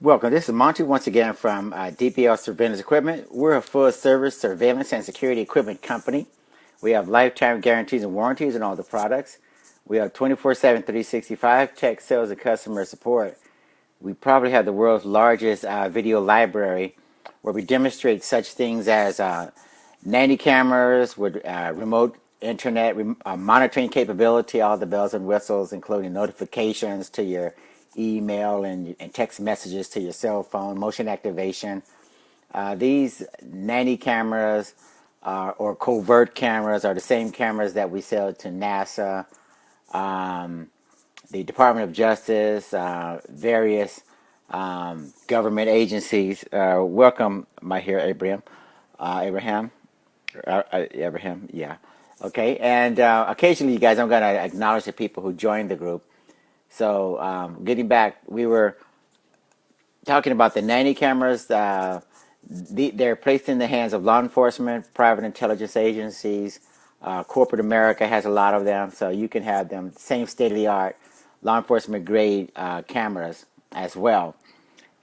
Welcome. This is Monty once again from DPL Surveillance Equipment. We're a full-service surveillance and security equipment company. We have lifetime guarantees and warranties on all the products. We have 24/7, 365 tech sales and customer support. We probably have the world's largest video library where we demonstrate such things as nanny cameras with remote internet monitoring capability, all the bells and whistles, including notifications to your email and text messages to your cell phone, motion activation. These nanny cameras or covert cameras are the same cameras that we sell to NASA, um, the Department of Justice, various government agencies. Welcome, my dear Abraham. Abraham. Abraham, yeah. Okay, and occasionally, you guys, I'm going to acknowledge the people who joined the group. So, getting back, we were talking about the nanny cameras. They're placed in the hands of law enforcement, private intelligence agencies. Corporate America has a lot of them, so you can have them. Same state-of-the-art law enforcement grade cameras as well.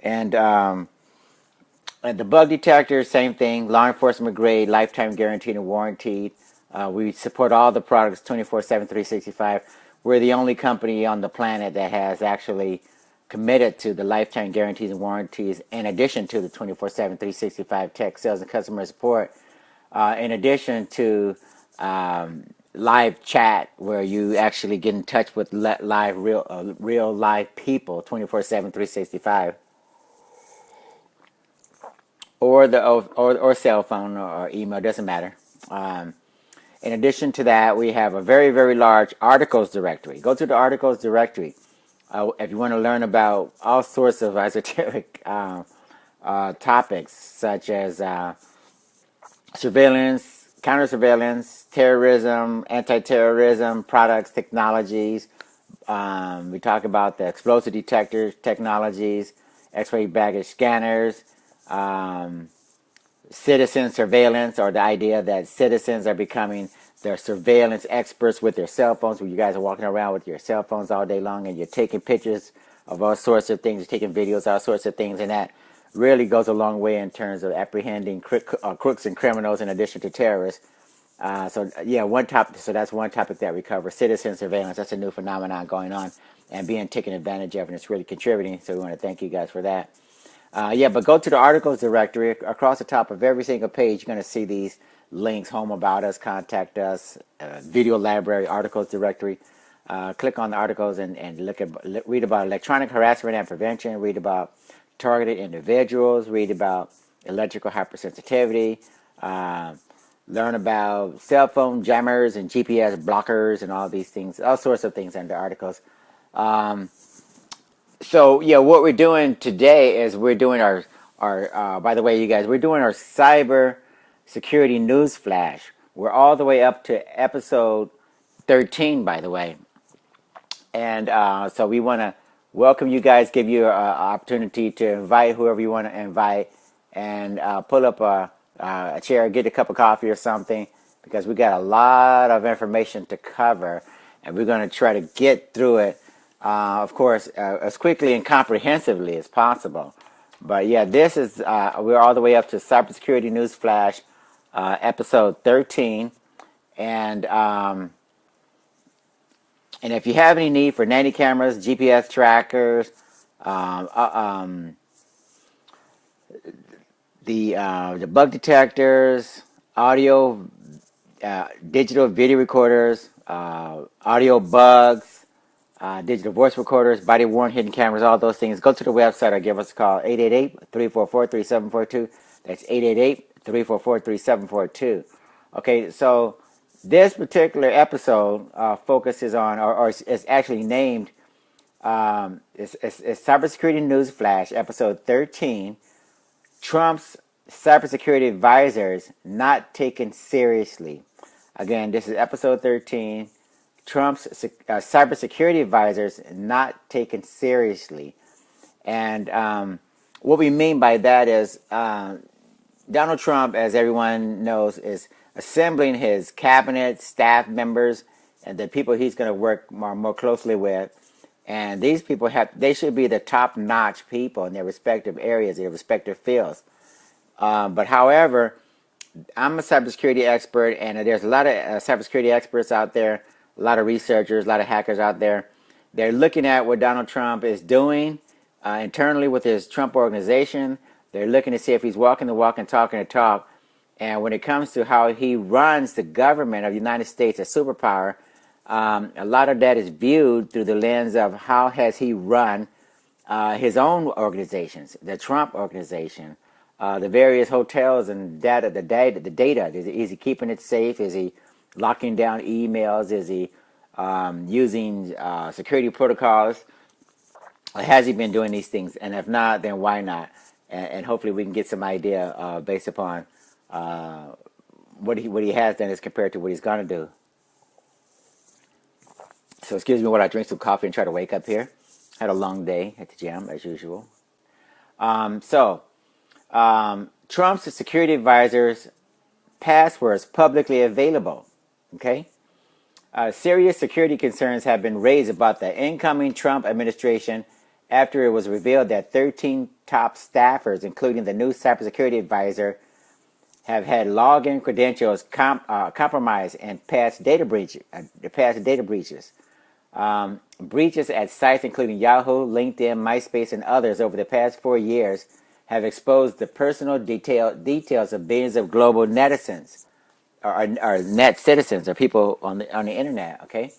And the bug detector, same thing, law enforcement grade, lifetime guaranteed and warranted. We support all the products 24/7, 365. We're the only company on the planet that has actually committed to the lifetime guarantees and warranties in addition to the 24/7, 365 tech sales and customer support. In addition to live chat where you actually get in touch with real live people 24/7, 365. Or cell phone or email, doesn't matter. Um, in addition to that, we have a very, very large articles directory. Go to the articles directory if you want to learn about all sorts of esoteric topics such as surveillance, counter surveillance, terrorism, anti-terrorism, products, technologies. We talk about the explosive detectors, technologies, X-ray baggage scanners, um, citizen surveillance, or the idea that citizens are becoming their surveillance experts with their cell phones, where you guys are walking around with your cell phones all day long and you're taking pictures of all sorts of things, you're taking videos, all sorts of things, and that really goes a long way in terms of apprehending crooks and criminals in addition to terrorists. So yeah, one topic. So that's one topic that we cover: citizen surveillance. That's a new phenomenon going on and being taken advantage of, and it's really contributing. So we want to thank you guys for that. Yeah, but go to the articles directory. Across the top of every single page, you're going to see these links: home, about us, contact us, video library, articles directory. Click on the articles and read about electronic harassment and prevention. Read about targeted individuals. Read about electrical hypersensitivity. Uh, Learn about cell phone jammers and GPS blockers and all these things, all sorts of things under articles. Um, so yeah, what we're doing today is we're doing our. By the way, you guys, we're doing our cyber security news flash. We're all the way up to episode 13, by the way, and so we want to welcome you guys, give you an opportunity to invite whoever you want to invite, and pull up a chair, get a cup of coffee or something, because we got a lot of information to cover, and we're going to try to get through it, of course, as quickly and comprehensively as possible. But yeah, this is we're all the way up to Cybersecurity Newsflash, episode 13, and and if you have any need for nanny cameras, GPS trackers, um, uh, um, the bug detectors, audio, digital video recorders, audio bugs, digital voice recorders, body worn hidden cameras, all those things, go to the website or give us a call, 888-344-3742. That's 888-344-3742. Okay, so this particular episode focuses on, or is actually named, it's Cybersecurity News Flash, episode 13, Trump's cybersecurity advisors not taken seriously. Again, this is episode 13, Trump's cybersecurity advisors not taken seriously. And what we mean by that is Donald Trump, as everyone knows, is assembling his cabinet, staff members, and the people he's going to work more closely with And these people they should be the top-notch people in their respective areas, their respective fields. But however, I'm a cybersecurity expert, and there's a lot of cybersecurity experts out there, a lot of researchers, a lot of hackers out there. They're looking at what Donald Trump is doing internally with his Trump organization. They're looking to see if he's walking the walk and talking the talk. And when it comes to how he runs the government of the United States, a superpower, a lot of that is viewed through the lens of how has he run his own organizations, the Trump organization, the various hotels and data. Is he keeping it safe? Is he locking down emails? Is he using security protocols? Has he been doing these things? And if not, then why not? And hopefully we can get some idea based upon what he has done as compared to what he's going to do. So excuse me while I drink some coffee and try to wake up here. Had a long day at the gym as usual. Trump's security advisors' passwords publicly available. Okay. Serious security concerns have been raised about the incoming Trump administration after it was revealed that 13 top staffers, including the new cybersecurity advisor, have had login credentials compromised and past data breaches. Breaches at sites including Yahoo, LinkedIn, MySpace, and others over the past 4 years have exposed the personal details of billions of global netizens, or net citizens, or people on the internet. Okay.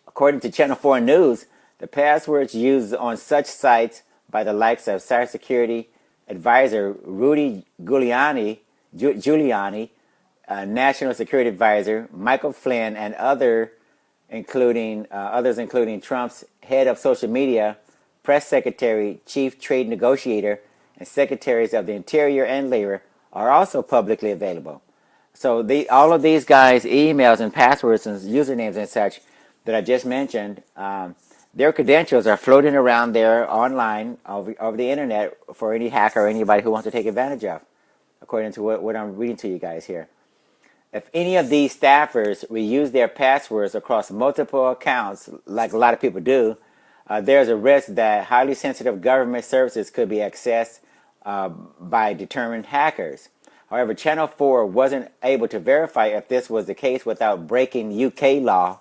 According to Channel 4 News, the passwords used on such sites by the likes of cybersecurity advisor Rudy Giuliani, National Security Advisor Michael Flynn, and others including Trump's head of social media, press secretary, chief trade negotiator, and secretaries of the Interior and Labor, are also publicly available. So all of these guys' emails and passwords and usernames and such that I just mentioned, their credentials are floating around there online over the internet for any hacker or anybody who wants to take advantage of, according to what I'm reading to you guys here. If any of these staffers reuse their passwords across multiple accounts, like a lot of people do, there's a risk that highly sensitive government services could be accessed by determined hackers. However, Channel 4 wasn't able to verify if this was the case without breaking UK law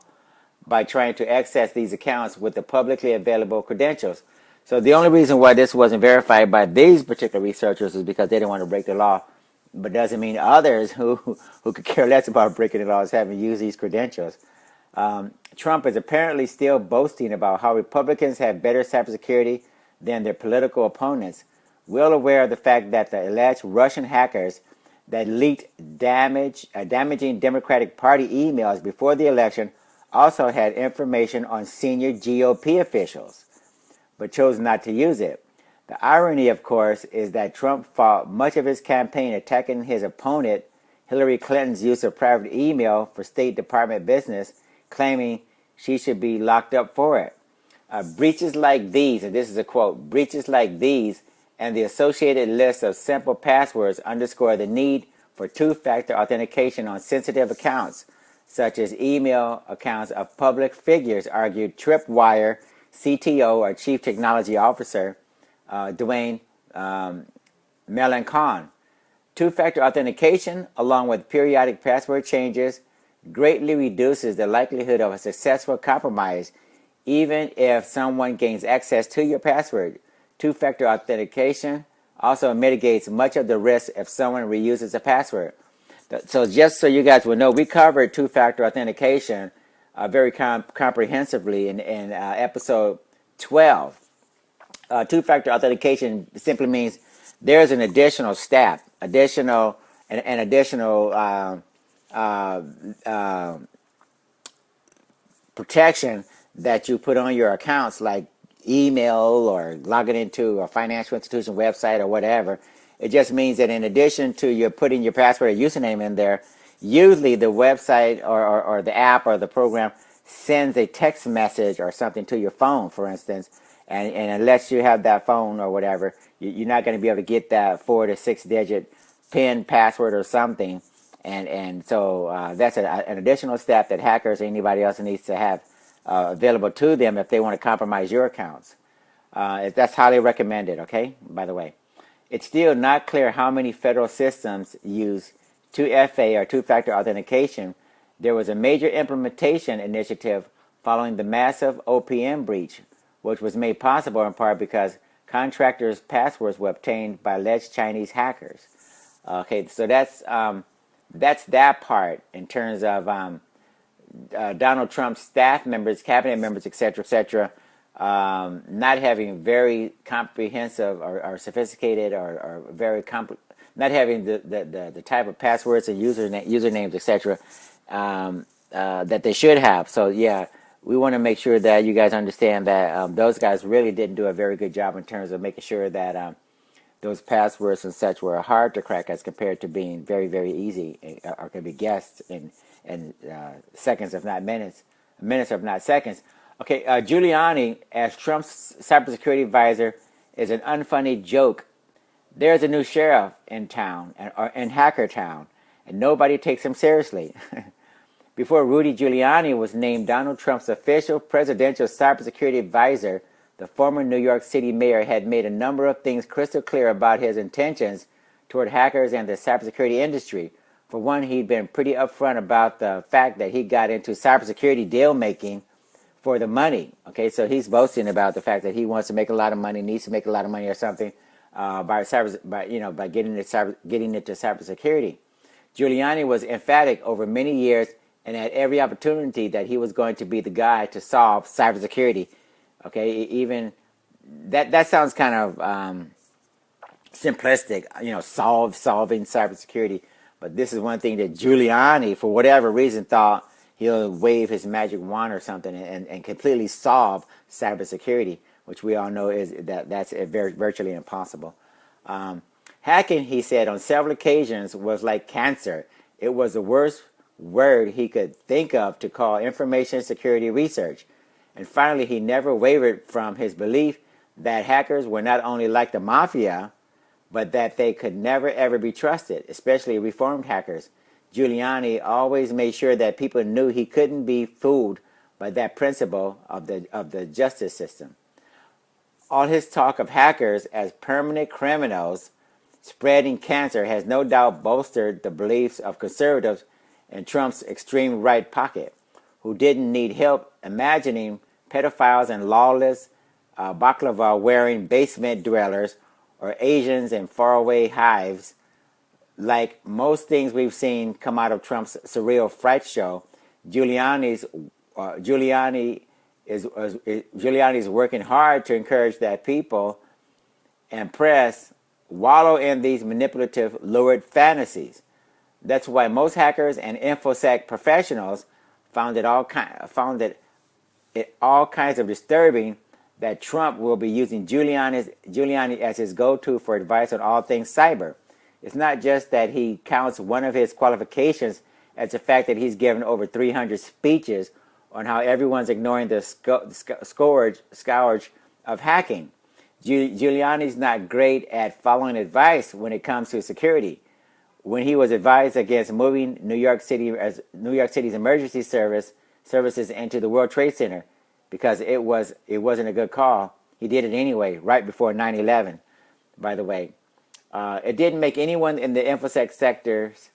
by trying to access these accounts with the publicly available credentials. So the only reason why this wasn't verified by these particular researchers is because they didn't want to break the law. But doesn't mean others who could care less about breaking the laws haven't used these credentials. Trump is apparently still boasting about how Republicans have better cybersecurity than their political opponents, well aware of the fact that the alleged Russian hackers that leaked damaging Democratic Party emails before the election also had information on senior GOP officials, but chose not to use it. The irony, of course, is that Trump fought much of his campaign attacking his opponent, Hillary Clinton's use of private email for State Department business, claiming she should be locked up for it. Breaches like these, and this is a quote, breaches like these and the associated list of simple passwords underscore the need for two-factor authentication on sensitive accounts, such as email accounts of public figures, argued Tripwire CTO, or Chief Technology Officer, Dwayne Melancon. Two-factor authentication, along with periodic password changes, greatly reduces the likelihood of a successful compromise, even if someone gains access to your password. Two-factor authentication also mitigates much of the risk if someone reuses a password. So just so you guys will know, we covered two-factor authentication very comprehensively in episode 12. Two-factor authentication simply means there's an additional step, additional protection that you put on your accounts, like email or logging into a financial institution website or whatever. It just means that in addition to you putting your password or username in there, usually the website or the app or the program sends a text message or something to your phone, for instance. And unless you have that phone or whatever, you're not going to be able to get that 4 to 6 digit PIN password or something. And so that's an additional step that hackers or anybody else needs to have available to them if they want to compromise your accounts. That's highly recommended, okay, by the way. It's still not clear how many federal systems use 2FA or two-factor authentication. There was a major implementation initiative following the massive OPM breach, which was made possible in part because contractors' passwords were obtained by alleged Chinese hackers. Okay, so that's that part in terms of Donald Trump's staff members, cabinet members, etc., not having very comprehensive or sophisticated or very not having the type of passwords and usernames, etc., that they should have. So yeah, we want to make sure that you guys understand that those guys really didn't do a very good job in terms of making sure that those passwords and such were hard to crack as compared to being very, very easy or can be guessed in seconds, if not minutes, if not seconds. Okay, Giuliani, as Trump's cybersecurity advisor, is an unfunny joke. There's a new sheriff in town, or in Hacker Town, and nobody takes him seriously. Before Rudy Giuliani was named Donald Trump's official presidential cybersecurity advisor, the former New York City mayor had made a number of things crystal clear about his intentions toward hackers and the cybersecurity industry. For one, he'd been pretty upfront about the fact that he got into cybersecurity deal making for the money. Okay, so he's boasting about the fact that he wants to make a lot of money, needs to make a lot of money or something by getting into cybersecurity. Giuliani was emphatic over many years and had every opportunity that he was going to be the guy to solve cybersecurity. Okay, even that sounds kind of simplistic, solving cybersecurity. But this is one thing that Giuliani, for whatever reason, thought he'll wave his magic wand or something and completely solve cybersecurity, which we all know that's virtually impossible. Hacking, he said, on several occasions was like cancer. It was the worst word he could think of to call information security research. And finally, he never wavered from his belief that hackers were not only like the mafia, but that they could never ever be trusted, especially reformed hackers. Giuliani always made sure that people knew he couldn't be fooled by that principle of the justice system. All his talk of hackers as permanent criminals spreading cancer has no doubt bolstered the beliefs of conservatives in Trump's extreme right pocket, who didn't need help imagining pedophiles and lawless baklava-wearing basement dwellers or Asians in faraway hives. Like most things we've seen come out of Trump's surreal fright show, Giuliani's working hard to encourage that people and press wallow in these manipulative, lurid fantasies. That's why most hackers and infosec professionals found it all kinds of disturbing that Trump will be using Giuliani as his go-to for advice on all things cyber. It's not just that he counts one of his qualifications as the fact that he's given over 300 speeches on how everyone's ignoring the scourge of hacking. Giuliani's not great at following advice when it comes to security. When he was advised against moving New York City's emergency services into the World Trade Center because it wasn't a good call, he did it anyway, right before 9/11, by the way. It didn't make anyone in the infosec sectors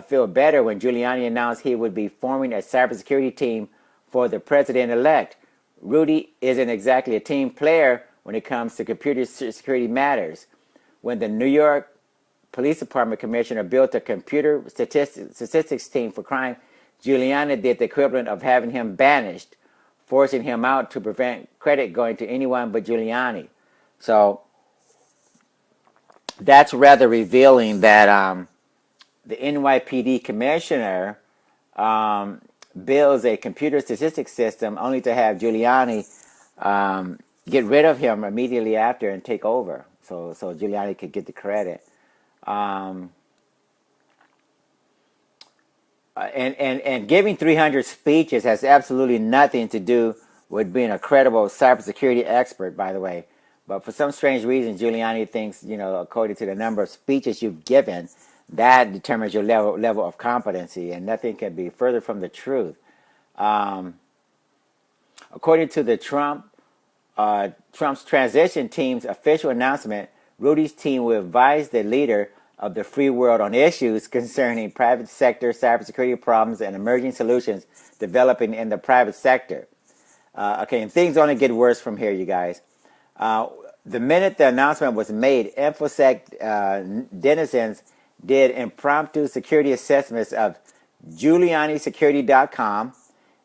feel better when Giuliani announced he would be forming a cybersecurity team for the president-elect. Rudy isn't exactly a team player when it comes to computer security matters. When the New York Police Department commissioner built a computer statistics team for crime, Giuliani did the equivalent of having him banished, forcing him out to prevent credit going to anyone but Giuliani. So that's rather revealing that the NYPD commissioner builds a computer statistics system only to have Giuliani get rid of him immediately after and take over, so Giuliani could get the credit. And giving 300 speeches has absolutely nothing to do with being a credible cybersecurity expert, by the way. But for some strange reason, Giuliani thinks, according to the number of speeches you've given, that determines your level of competency, and nothing can be further from the truth. According to the Trump's transition team's official announcement, Rudy's team will advise the leader of the free world on issues concerning private sector cybersecurity problems and emerging solutions developing in the private sector. Okay, and things only get worse from here, you guys. The minute the announcement was made, InfoSec denizens did impromptu security assessments of GiulianiSecurity.com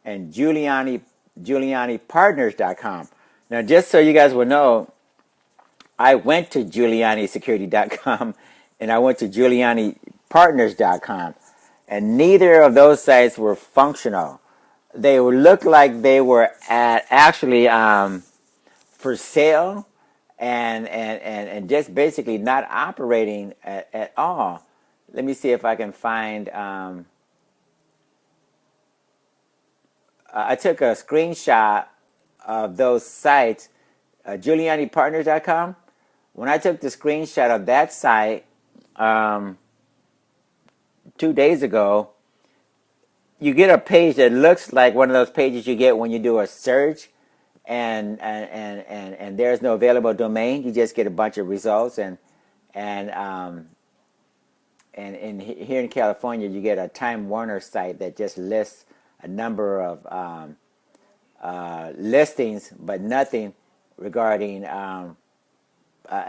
and GiulianiPartners.com. Now, just so you guys will know, I went to GiulianiSecurity.com and I went to GiulianiPartners.com, and neither of those sites were functional. They looked like they were actually for sale and just basically not operating at all. Let me see if I can find. I took a screenshot of those sites, GiulianiPartners.com. When I took the screenshot of that site 2 days ago, you get a page that looks like one of those pages you get when you do a search, and there's no available domain. You just get a bunch of results, and here in California, you get a Time Warner site that just lists a number of listings, but nothing regarding a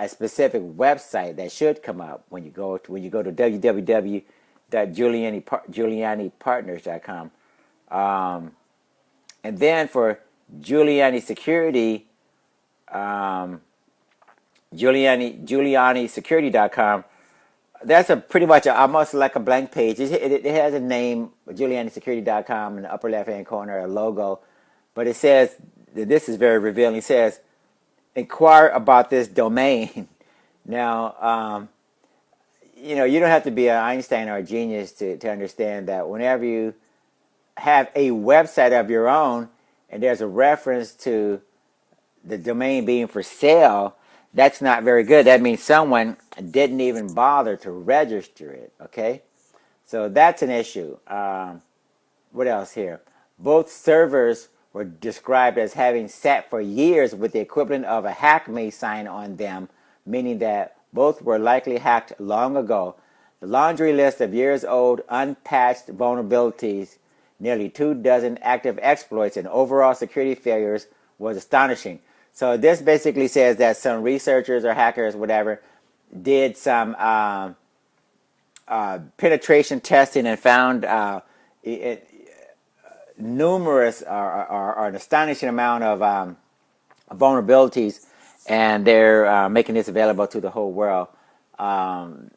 specific website that should come up when you go to www.GiulianiPartners.com. And then for Giuliani Security, GiulianiSecurity.com. That's pretty much almost like a blank page. It has a name, GiulianiSecurity.com, in the upper left-hand corner, a logo. But it says, this is very revealing, it says, inquire about this domain. Now, you don't have to be an Einstein or a genius to understand that whenever you have a website of your own and there's a reference to the domain being for sale, that's not very good. That means someone didn't even bother to register it, okay? So that's an issue. What else here? Both servers were described as having sat for years with the equivalent of a hack may sign on them, meaning that both were likely hacked long ago. The laundry list of years-old unpatched vulnerabilities, nearly 24 active exploits, and overall security failures was astonishing. So this basically says that some researchers or hackers, whatever, did some penetration testing and found numerous or an astonishing amount of vulnerabilities, and they're making this available to the whole world. And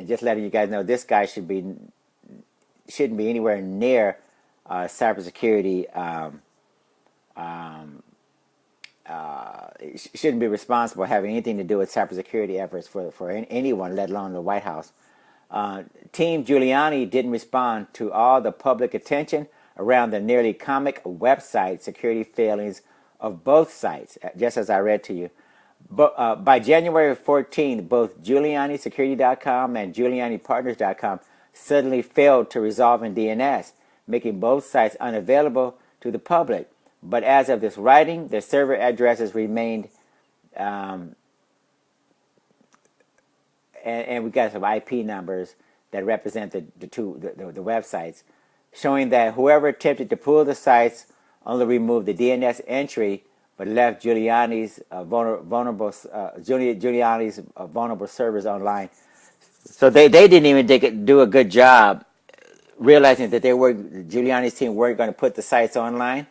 just letting you guys know, this guy shouldn't be anywhere near cybersecurity. Shouldn't be responsible, having anything to do with cybersecurity efforts for anyone, let alone the White House. Team Giuliani didn't respond to all the public attention around the nearly comic website security failings of both sites, just as I read to you. But by January 14th, both GiulianiSecurity.com and GiulianiPartners.com suddenly failed to resolve in DNS, making both sites unavailable to the public. But as of this writing, the server addresses remained, and we got some IP numbers that represent the websites, showing that whoever attempted to pull the sites only removed the DNS entry, but left Giuliani's vulnerable servers online. So they didn't even do a good job realizing that Giuliani's team weren't going to put the sites online.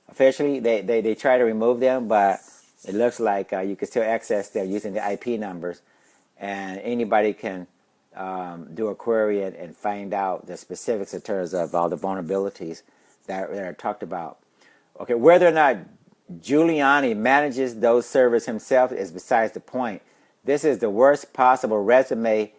Officially, they try to remove them, but it looks like you can still access them using the IP numbers, and anybody can do a query and find out the specifics in terms of all the vulnerabilities that are talked about. Okay, whether or not Giuliani manages those servers himself is besides the point. This is the worst possible resume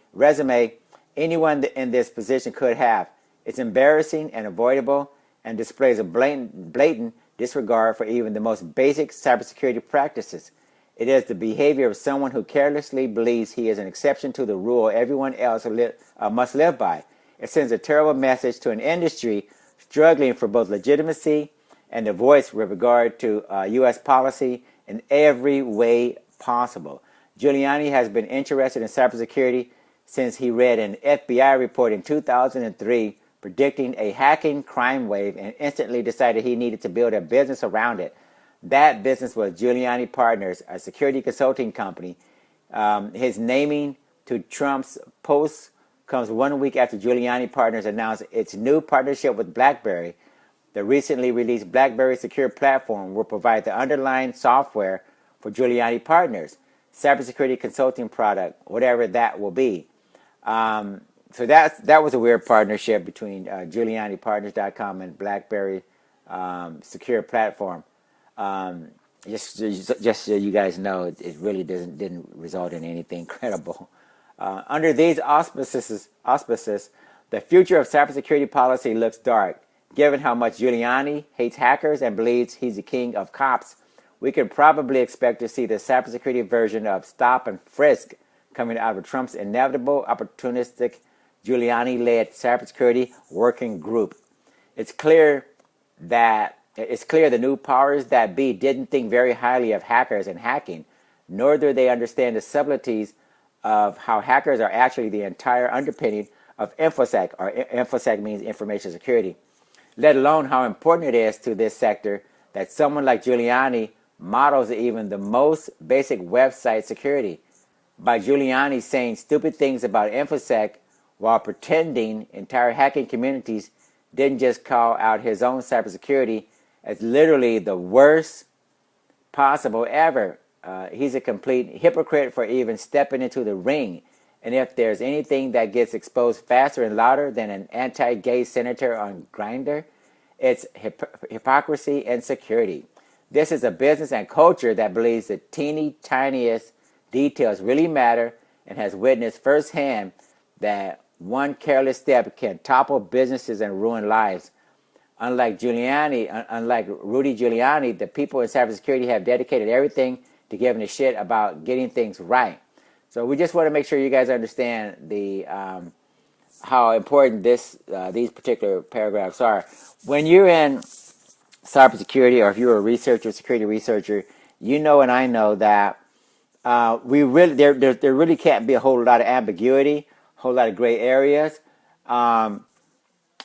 anyone in this position could have. It's embarrassing and avoidable, and displays a blatant disregard for even the most basic cybersecurity practices. It is the behavior of someone who carelessly believes he is an exception to the rule everyone else must live by. It sends a terrible message to an industry struggling for both legitimacy and the voice with regard to U.S. policy in every way possible. Giuliani has been interested in cybersecurity since he read an FBI report in 2003 predicting a hacking crime wave and instantly decided he needed to build a business around it. That business was Giuliani Partners, a security consulting company. His naming to Trump's post comes 1 week after Giuliani Partners announced its new partnership with BlackBerry. The recently released BlackBerry Secure Platform will provide the underlying software for Giuliani Partners, cybersecurity consulting product, whatever that will be. So that was a weird partnership between GiulianiPartners.com and BlackBerry Secure Platform. Just so you guys know, it really didn't result in anything credible. Under these auspices, the future of cybersecurity policy looks dark. Given how much Giuliani hates hackers and believes he's the king of cops, we could probably expect to see the cybersecurity version of stop and frisk coming out of Trump's inevitable, opportunistic, Giuliani-led cybersecurity working group. It's clear the new powers that be didn't think very highly of hackers and hacking, nor do they understand the subtleties of how hackers are actually the entire underpinning of InfoSec, or InfoSec means information security, let alone how important it is to this sector that someone like Giuliani models even the most basic website security. By Giuliani saying stupid things about InfoSec while pretending entire hacking communities didn't just call out his own cybersecurity as literally the worst possible ever. He's a complete hypocrite for even stepping into the ring. And if there's anything that gets exposed faster and louder than an anti-gay senator on Grindr, it's hypocrisy and security. This is a business and culture that believes the teeny tiniest details really matter and has witnessed firsthand that one careless step can topple businesses and ruin lives. Unlike Rudy Giuliani, the people in cybersecurity have dedicated everything to giving a shit about getting things right. So we just want to make sure you guys understand the how important these particular paragraphs are. When you're in cybersecurity, or if you're a researcher, security researcher, you know and I know that there really can't be a whole lot of ambiguity, a whole lot of gray areas.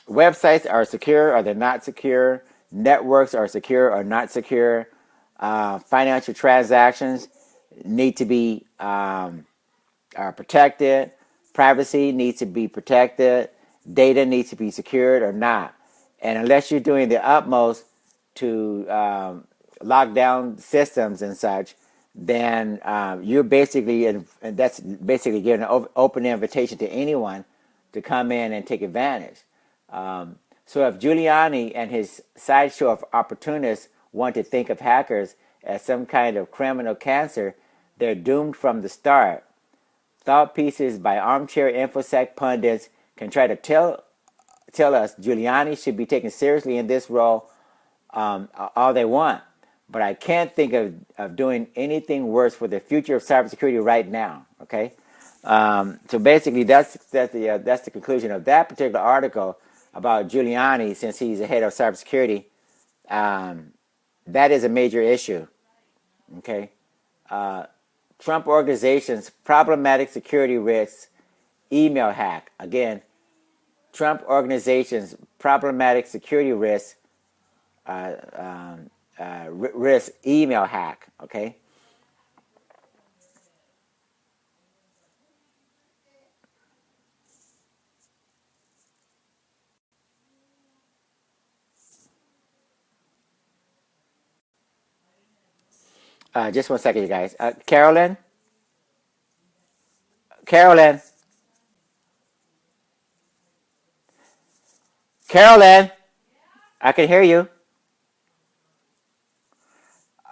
Websites are secure or they're not secure. Networks are secure or not secure. Financial transactions need to be protected. Privacy needs to be protected. Data needs to be secured or not. And unless you're doing the utmost to lock down systems and such, then you're basically, and that's basically giving an open invitation to anyone to come in and take advantage. So if Giuliani and his sideshow of opportunists want to think of hackers as some kind of criminal cancer, they're doomed from the start. Thought pieces by armchair InfoSec pundits can try to tell us Giuliani should be taken seriously in this role all they want. But I can't think of doing anything worse for the future of cybersecurity right now. Okay, so basically that's the conclusion of that particular article about Giuliani. Since he's the head of cybersecurity, that is a major issue. Okay, Trump Organization's problematic security risks email hack. Again, Trump Organization's problematic security risks risk email hack. Okay. Just 1 second, you guys. Carolyn, Carolyn, Carolyn. I can hear you.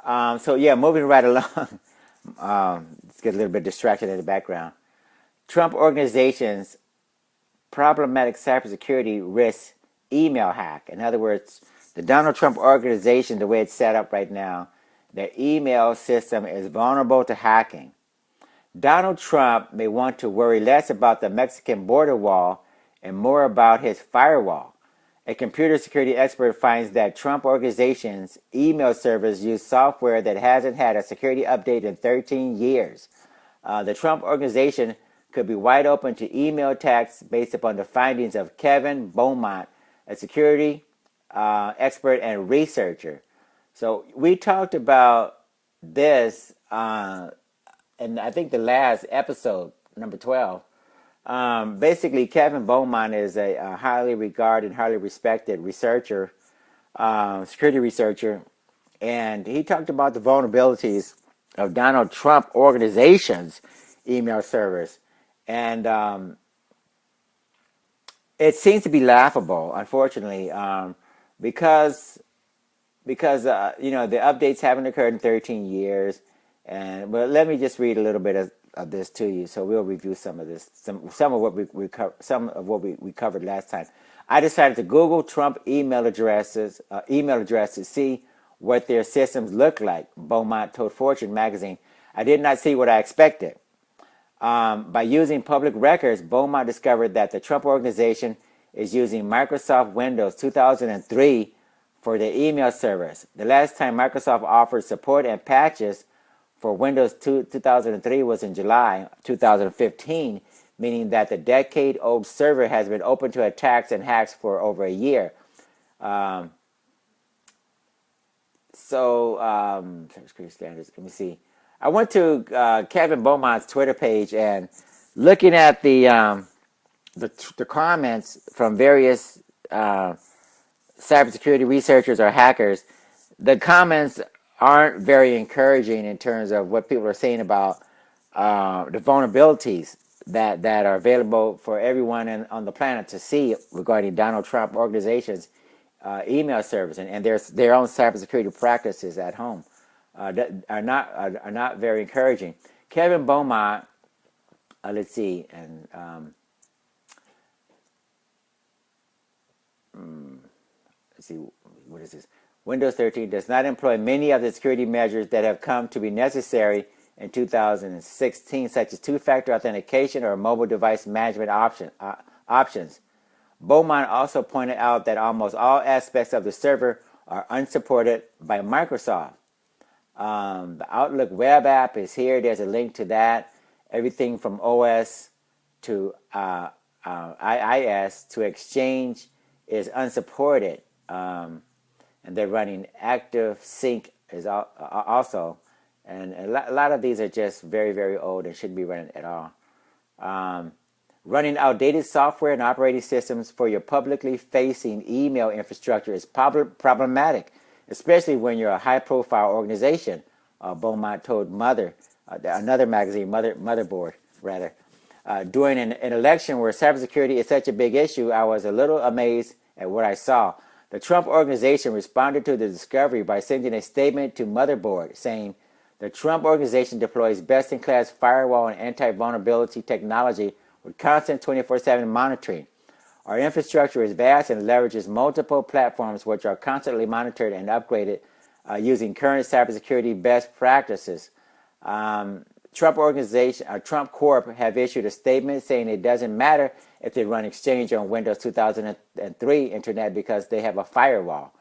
So yeah, moving right along. Let's get a little bit distracted in the background. Trump Organization's problematic cybersecurity risk email hack. In other words, the Donald Trump Organization, the way it's set up right now, their email system is vulnerable to hacking. Donald Trump may want to worry less about the Mexican border wall and more about his firewall. A computer security expert finds that Trump Organization's email servers use software that hasn't had a security update in 13 years. The Trump Organization could be wide open to email attacks based upon the findings of Kevin Beaumont, a security expert and researcher. So we talked about this, and I think the last episode, number 12. Basically, Kevin Beaumont is a highly regarded, highly respected researcher, security researcher, and he talked about the vulnerabilities of Donald Trump organization's email servers. And it seems to be laughable, unfortunately, because the updates haven't occurred in 13 years. And but let me just read a little bit of this to you. So we'll review some of this, some of what we covered last time. I decided to Google Trump email addresses to see what their systems look like. Beaumont told Fortune magazine, "I did not see what I expected." By using public records, Beaumont discovered that the Trump Organization is using Microsoft Windows 2003 for their email servers. The last time Microsoft offered support and patches for Windows 2003 was in July 2015, meaning that the decade-old server has been open to attacks and hacks for over a year. Cybersecurity standards. Let me see. I went to Kevin Beaumont's Twitter page and looking at the comments from various cybersecurity researchers or hackers. The comments aren't very encouraging in terms of what people are saying about the vulnerabilities that are available for everyone on the planet to see regarding Donald Trump organization's email service and their own cybersecurity practices at home that are not very encouraging. Kevin Beaumont, let's see, and let's see, what is this? Windows 13 does not employ many of the security measures that have come to be necessary in 2016, such as two-factor authentication or mobile device management options. Beaumont also pointed out that almost all aspects of the server are unsupported by Microsoft. The Outlook web app is here. There's a link to that. Everything from OS to IIS to Exchange is unsupported. And they're running Active Sync is also. And a lot of these are just very, very old and shouldn't be running at all. Running outdated software and operating systems for your publicly facing email infrastructure is problematic, especially when you're a high-profile organization, Beaumont told another magazine, Motherboard, rather. During an election where cybersecurity is such a big issue, I was a little amazed at what I saw. The Trump Organization responded to the discovery by sending a statement to Motherboard saying, "The Trump Organization deploys best-in-class firewall and anti-vulnerability technology with constant 24/7 monitoring. Our infrastructure is vast and leverages multiple platforms which are constantly monitored and upgraded using current cybersecurity best practices." Trump Corp have issued a statement saying it doesn't matter if they run Exchange on Windows 2003 Internet because they have a firewall.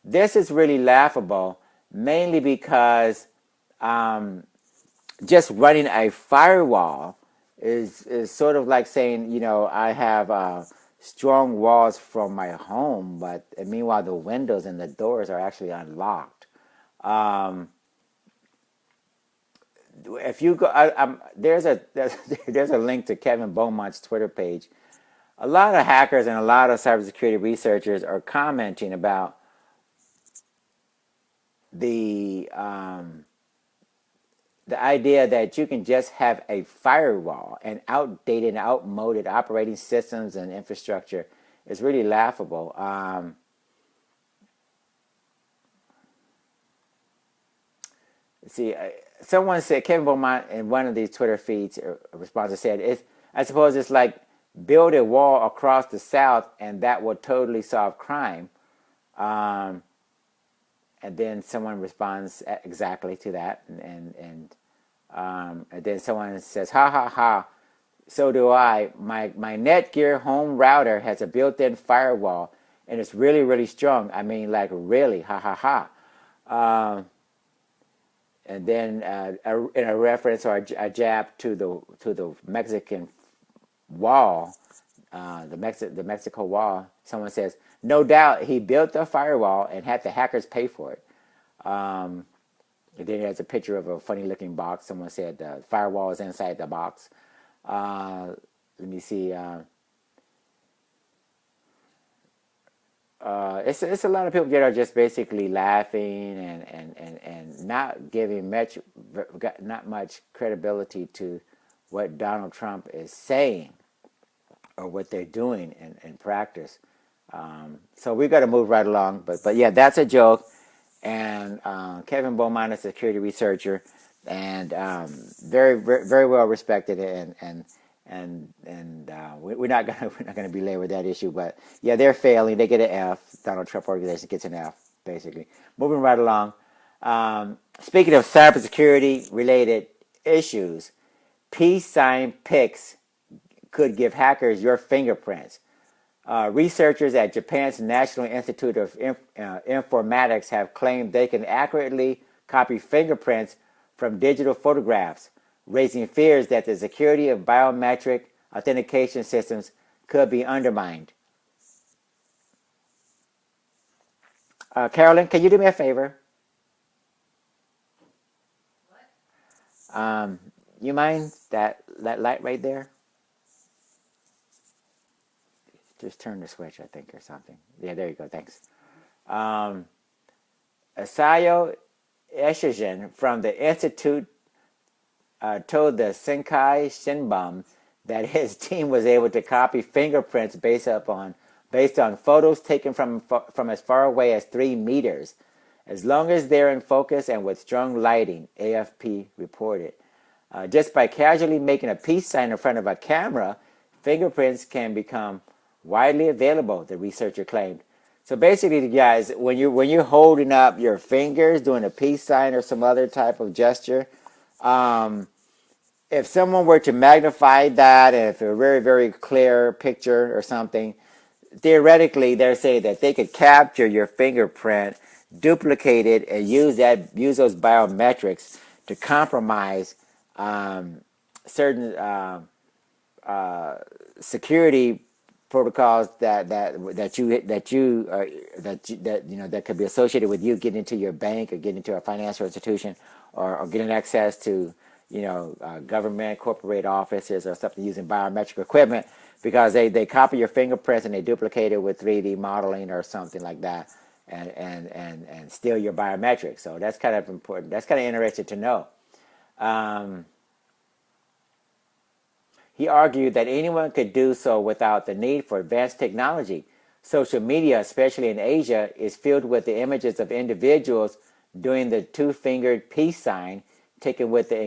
This is really laughable, mainly because just running a firewall is sort of like saying, I have strong walls from my home, but meanwhile the windows and the doors are actually unlocked. If you go, there's a link to Kevin Beaumont's Twitter page. A lot of hackers and a lot of cybersecurity researchers are commenting about the idea that you can just have a firewall and outdated and outmoded operating systems and infrastructure is really laughable. Someone said, Kevin Beaumont in one of these Twitter feeds responses said, I suppose it's like build a wall across the South and that will totally solve crime. And then someone responds exactly to that. And then someone says, ha ha ha, So do I. My Netgear home router has a built-in firewall, and it's really, really strong. I mean, like really, ha ha ha. And then in a reference or a jab to the Mexican wall, the Mexico wall, someone says, no doubt he built the firewall and had the hackers pay for it. And then there's a picture of a funny looking box. Someone said the firewall is inside the box. Let me see. It's a lot of people that are just basically laughing and not giving not much credibility to what Donald Trump is saying or what they're doing in practice. So we got to move right along. But yeah, that's a joke. And Kevin Beaumont is a security researcher and very well respected, and we're not gonna belabor that issue. But yeah, they're failing. They get an F. Donald Trump organization gets an F, basically. Moving right along. Speaking of cybersecurity related issues, peace sign pics could give hackers your fingerprints. Researchers at Japan's National Institute of Informatics have claimed they can accurately copy fingerprints from digital photographs, raising fears that the security of biometric authentication systems could be undermined. Carolyn, can you do me a favor? You mind that light right there? Just turn the switch, I think, or something. Yeah, there you go. Thanks. Asayo Eshigen from the Institute told the Senkai Shinbun that his team was able to copy fingerprints based on photos taken from as far away as 3 meters, as long as they're in focus and with strong lighting, AFP reported. Just by casually making a peace sign in front of a camera, fingerprints can become widely available, the researcher claimed. So basically, guys, when you're holding up your fingers, doing a peace sign or some other type of gesture, if someone were to magnify that, and if a very, very clear picture or something, theoretically, they're saying that they could capture your fingerprint, duplicate it, and use those biometrics to compromise certain security protocols that could be associated with you getting into your bank or getting into a financial institution or getting access to government corporate offices or something using biometric equipment, because they copy your fingerprints and they duplicate it with 3D modeling or something like that and steal your biometrics. So that's kind of important. That's kind of interesting to know. He argued that anyone could do so without the need for advanced technology. Social media, especially in Asia, is filled with the images of individuals doing the 2-fingered peace sign, taken with the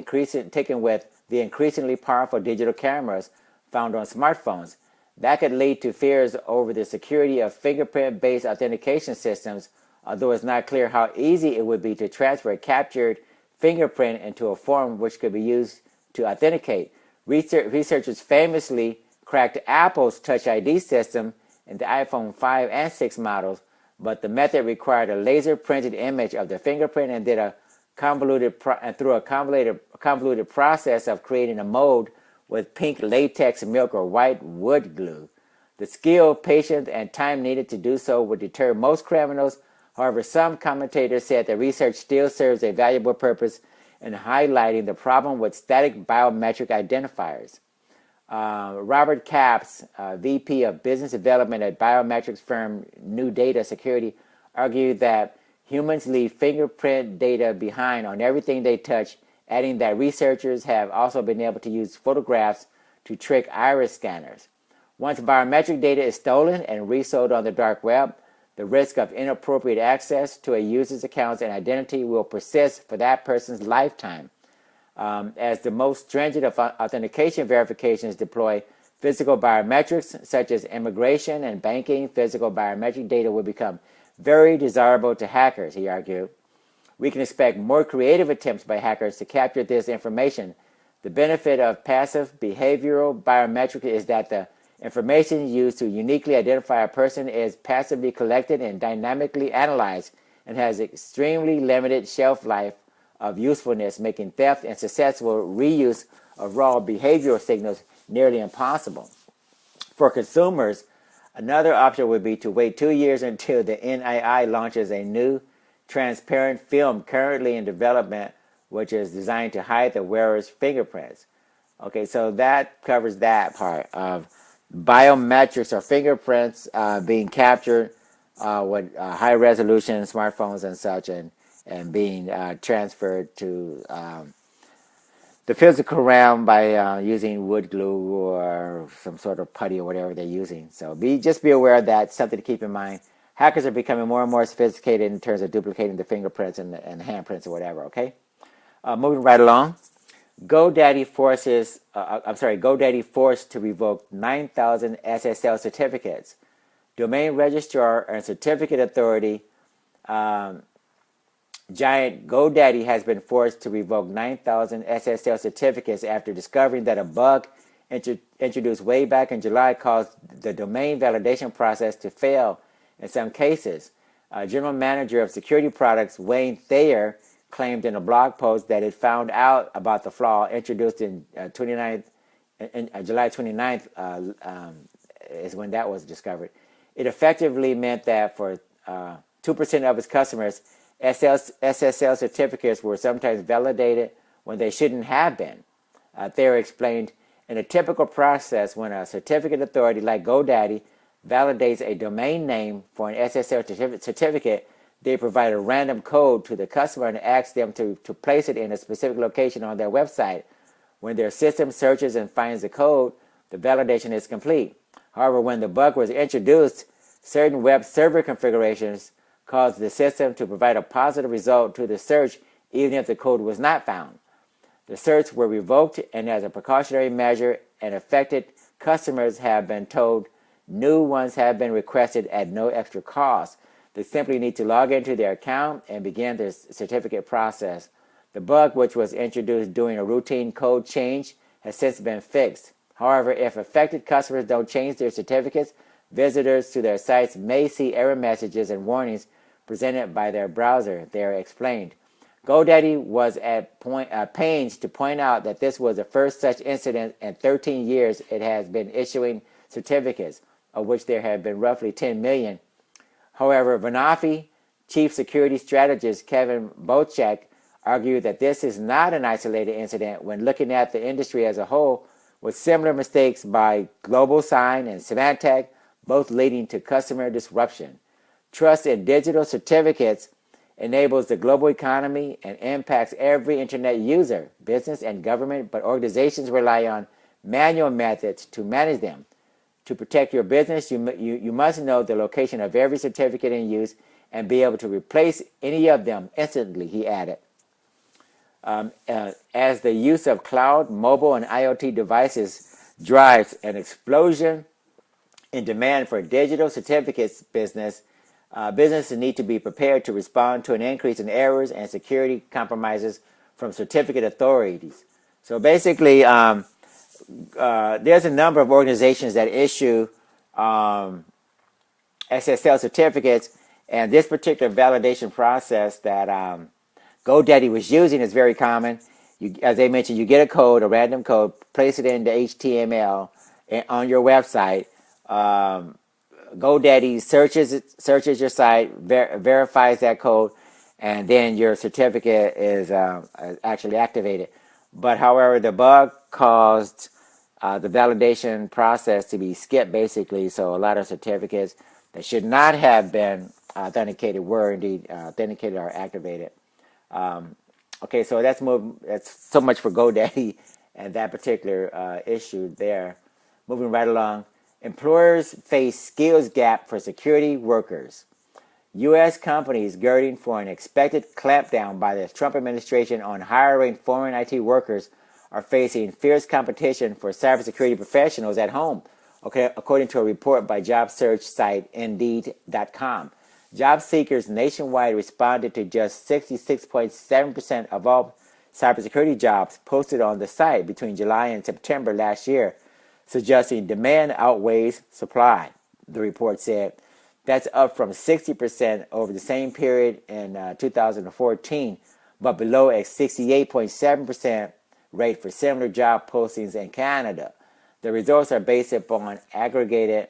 increasingly powerful digital cameras found on smartphones. That could lead to fears over the security of fingerprint-based authentication systems, although it's not clear how easy it would be to transfer a captured fingerprint into a form which could be used to authenticate. Researchers famously cracked Apple's Touch ID system in the iPhone 5 and 6 models, but the method required a laser-printed image of the fingerprint and through a convoluted process of creating a mold with pink latex milk or white wood glue. The skill, patience, and time needed to do so would deter most criminals. However, some commentators said the research still serves a valuable purpose in highlighting the problem with static biometric identifiers. Robert Capps, VP of Business Development at biometrics firm New Data Security, argued that humans leave fingerprint data behind on everything they touch, adding that researchers have also been able to use photographs to trick iris scanners. Once biometric data is stolen and resold on the dark web, the risk of inappropriate access to a user's accounts and identity will persist for that person's lifetime. As the most stringent of authentication verifications deploy physical biometrics, such as immigration and banking, physical biometric data will become very desirable to hackers, he argued. We can expect more creative attempts by hackers to capture this information. The benefit of passive behavioral biometrics is that the information used to uniquely identify a person is passively collected and dynamically analyzed and has extremely limited shelf life of usefulness, making theft and successful reuse of raw behavioral signals nearly impossible. For consumers, another option would be to wait 2 years until the NII launches a new transparent film currently in development, which is designed to hide the wearer's fingerprints. Okay, so that covers that part of biometrics or fingerprints being captured with high resolution smartphones and such, and being transferred to the physical realm by using wood glue or some sort of putty or whatever they're using. So just be aware of that. Something to keep in mind. Hackers are becoming more and more sophisticated in terms of duplicating the fingerprints and the handprints or whatever. Okay, moving right along. GoDaddy forced to revoke 9,000 SSL certificates. Domain registrar and certificate authority giant GoDaddy has been forced to revoke 9,000 SSL certificates after discovering that a bug introduced way back in July caused the domain validation process to fail in some cases. General Manager of Security Products Wayne Thayer claimed in a blog post that it found out about the flaw introduced in July 29th is when that was discovered. It effectively meant that for 2% of its customers, SSL certificates were sometimes validated when they shouldn't have been. Thayer explained, in a typical process, when a certificate authority like GoDaddy validates a domain name for an SSL certificate, they provide a random code to the customer and ask them to place it in a specific location on their website. When their system searches and finds the code, the validation is complete. However, when the bug was introduced, certain web server configurations caused the system to provide a positive result to the search even if the code was not found. The certs were revoked, and as a precautionary measure, and affected customers have been told new ones have been requested at no extra cost. They simply need to log into their account and begin their certificate process. The bug, which was introduced during a routine code change, has since been fixed. However, if affected customers don't change their certificates, visitors to their sites may see error messages and warnings presented by their browser, Thayer explained. GoDaddy was at pains to point out that this was the first such incident in 13 years it has been issuing certificates, of which there have been roughly 10 million. However, Venafi chief security strategist Kevin Bochek argued that this is not an isolated incident when looking at the industry as a whole, with similar mistakes by GlobalSign and Symantec, both leading to customer disruption. Trust in digital certificates enables the global economy and impacts every internet user, business and government, but organizations rely on manual methods to manage them. To protect your business, you must know the location of every certificate in use and be able to replace any of them instantly, he added. As the use of cloud, mobile, and IoT devices drives an explosion in demand for digital certificates, businesses need to be prepared to respond to an increase in errors and security compromises from certificate authorities. So basically, there's a number of organizations that issue SSL certificates, and this particular validation process that GoDaddy was using is very common. As I mentioned, you get a code, a random code, place it into HTML on your website. GoDaddy searches your site, verifies that code, and then your certificate is actually activated. But however, the bug caused the validation process to be skipped, basically. So a lot of certificates that should not have been authenticated were indeed authenticated or activated. Okay, so that's so much for GoDaddy and that particular issue there. Moving right along. Employers face skills gap for security workers. U.S. companies girding for an expected clampdown by the Trump administration on hiring foreign IT workers are facing fierce competition for cybersecurity professionals at home, okay, according to a report by job search site Indeed.com. Job seekers nationwide responded to just 66.7% of all cybersecurity jobs posted on the site between July and September last year, suggesting demand outweighs supply, the report said. That's up from 60% over the same period in 2014, but below a 68.7% rate for similar job postings in Canada. The results are based upon aggregated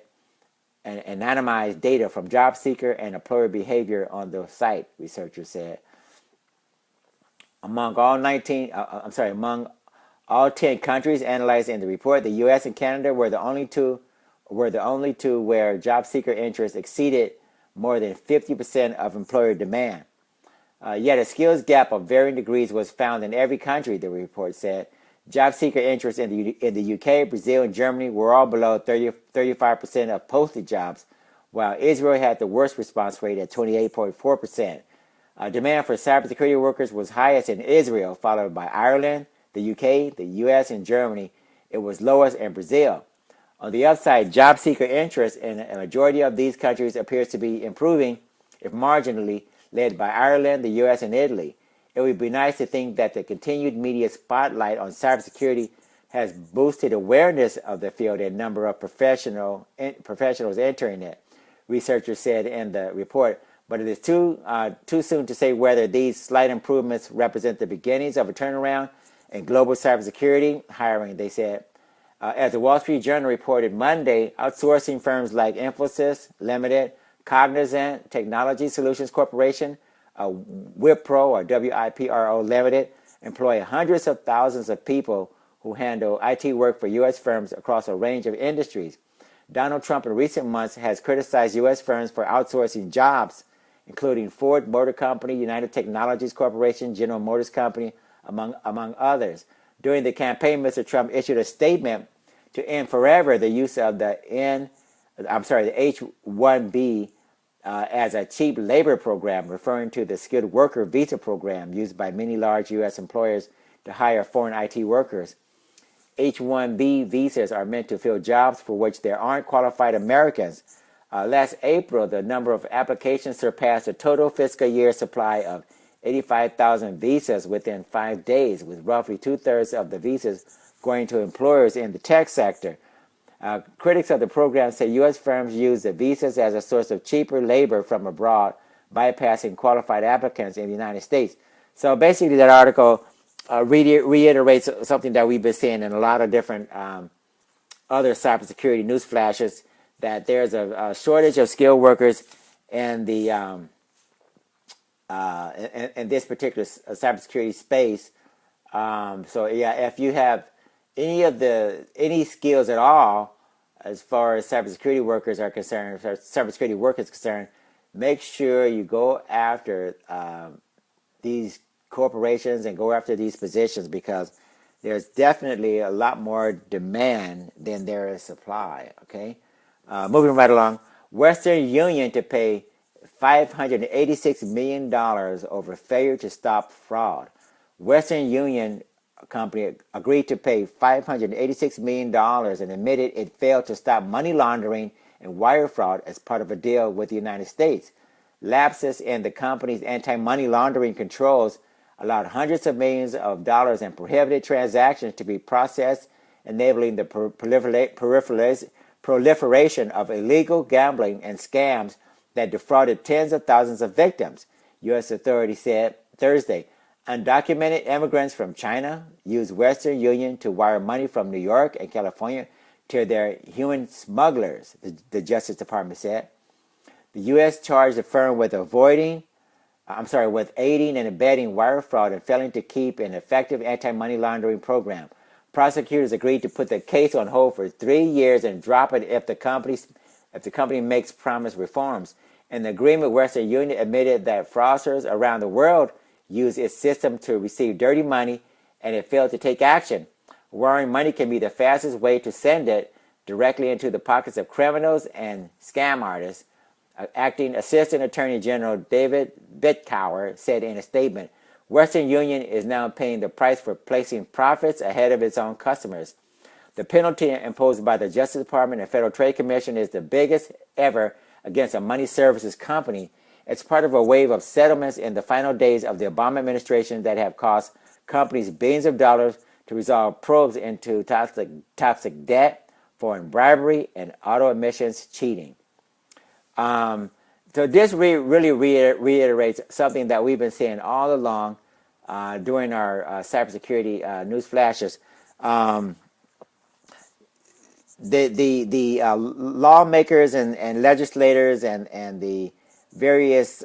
and anonymized data from job seeker and employer behavior on the site, researchers said. Among all 10 countries analyzed in the report, the U.S. and Canada were the only two where job seeker interest exceeded more than 50% of employer demand. Yet a skills gap of varying degrees was found in every country, the report said. Job seeker interest in the UK, Brazil, and Germany were all below 35% of posted jobs, while Israel had the worst response rate at 28.4%. Demand for cybersecurity workers was highest in Israel, followed by Ireland, the UK, the US, and Germany. It was lowest in Brazil. On the upside, job seeker interest in a majority of these countries appears to be improving, if marginally, led by Ireland, the US, and Italy. It would be nice to think that the continued media spotlight on cybersecurity has boosted awareness of the field and number of professionals entering it, researchers said in the report. But it is too soon to say whether these slight improvements represent the beginnings of a turnaround in global cybersecurity hiring, they said. As the Wall Street Journal reported Monday, outsourcing firms like Infosys Limited, Cognizant Technology Solutions Corporation, Wipro or WIPRO Limited, employ hundreds of thousands of people who handle IT work for U.S. firms across a range of industries. Donald Trump in recent months has criticized U.S. firms for outsourcing jobs, including Ford Motor Company, United Technologies Corporation, General Motors Company, among others. During the campaign, Mr. Trump issued a statement to end forever the use of the H-1B as a cheap labor program, referring to the skilled worker visa program used by many large U.S. employers to hire foreign IT workers. H-1B visas are meant to fill jobs for which there aren't qualified Americans. Last April, the number of applications surpassed the total fiscal year supply of 85,000 visas within 5 days, with roughly two-thirds of the visas going to employers in the tech sector. Critics of the program say U.S. firms use the visas as a source of cheaper labor from abroad, bypassing qualified applicants in the United States. So basically that article reiterates something that we've been seeing in a lot of different other cybersecurity news flashes, that there's a shortage of skilled workers in the in this particular cybersecurity space. So yeah, if you have any skills at all as far as cybersecurity workers are concerned, as cybersecurity work is concerned, make sure you go after these corporations and go after these positions, because there's definitely a lot more demand than there is supply. Okay, moving right along. Western Union to pay $586 million over failure to stop fraud. Western Union company agreed to pay $586 million and admitted it failed to stop money laundering and wire fraud as part of a deal with the United States. Lapses in the company's anti-money laundering controls allowed hundreds of millions of dollars in prohibited transactions to be processed, enabling the proliferation of illegal gambling and scams that defrauded tens of thousands of victims, U.S. authorities said Thursday. Undocumented immigrants from China used Western Union to wire money from New York and California to their human smugglers, the Justice Department said. The U.S. charged the firm with aiding and abetting wire fraud and failing to keep an effective anti-money laundering program. Prosecutors agreed to put the case on hold for 3 years and drop it if the company makes promised reforms. In the agreement, Western Union admitted that fraudsters around the world use its system to receive dirty money, and it failed to take action. Wiring money can be the fastest way to send it directly into the pockets of criminals and scam artists. Acting Assistant Attorney General David Bitcower said in a statement, Western Union is now paying the price for placing profits ahead of its own customers. The penalty imposed by the Justice Department and Federal Trade Commission is the biggest ever against a money services company. It's part of a wave of settlements in the final days of the Obama administration that have cost companies billions of dollars to resolve probes into toxic debt, foreign bribery, and auto emissions cheating. So this really reiterates something that we've been saying all along during our cybersecurity news flashes. The lawmakers and legislators and the various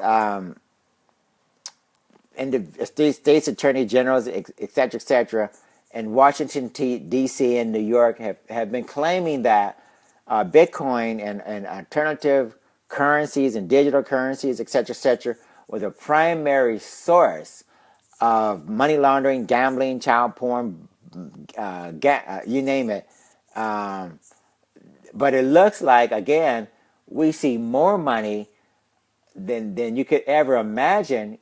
states attorney generals, et cetera, in Washington, D.C. and New York have been claiming that Bitcoin and alternative currencies and digital currencies, et cetera, were the primary source of money laundering, gambling, child porn, you name it. But it looks like, again, we see more money than you could ever imagine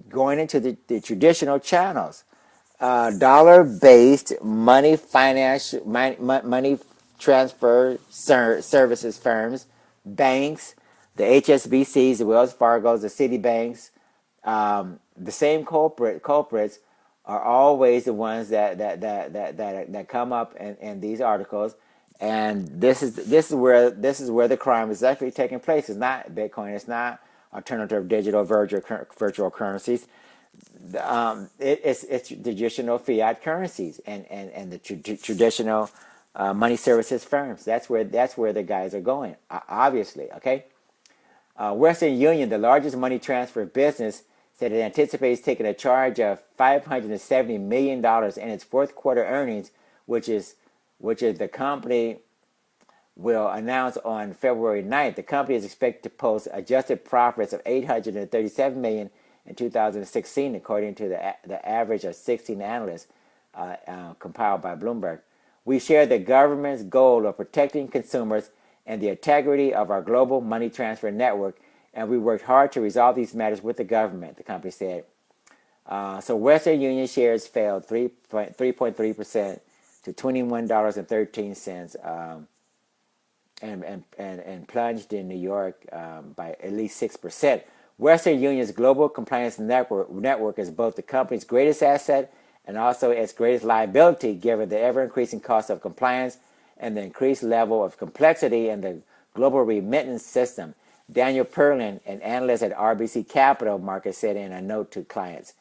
going into the traditional channels. Dollar-based money finance, money transfer services firms, banks, the HSBCs, the Wells Fargos, the Citibanks, the same culprits are always the ones that come up in these articles, and this is where the crime is actually taking place. It's not Bitcoin. It's not alternative digital virtual currencies. It's traditional fiat currencies and the traditional money services firms. That's where the guys are going. Obviously, okay. Western Union, the largest money transfer business, said it anticipates taking a charge of $570 million in its fourth quarter earnings, which is the company will announce on February 9th. The company is expected to post adjusted profits of $837 million in 2016, according to the average of 16 analysts compiled by Bloomberg. We share the government's goal of protecting consumers and the integrity of our global money transfer network, and we worked hard to resolve these matters with the government, the company said. So Western Union shares fell 3.3% to $21.13, and plunged in New York by at least 6%. Western Union's global compliance network is both the company's greatest asset and also its greatest liability, given the ever-increasing cost of compliance and the increased level of complexity in the global remittance system. Daniel Perlin, an analyst at RBC Capital Markets, said in a note to clients.